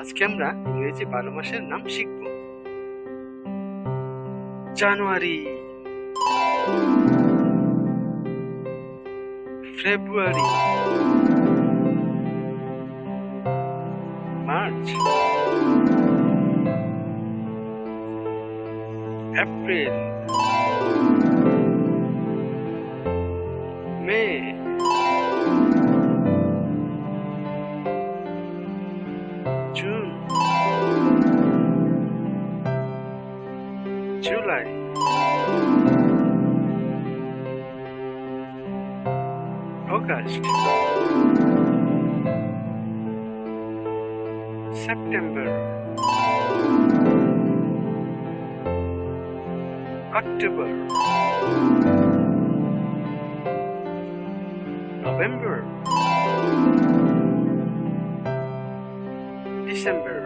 আজকে আমরা ইংরেজি 12 মাসের নাম শিখব। January, February, March, April, May, June, July, August, September, October, November, December.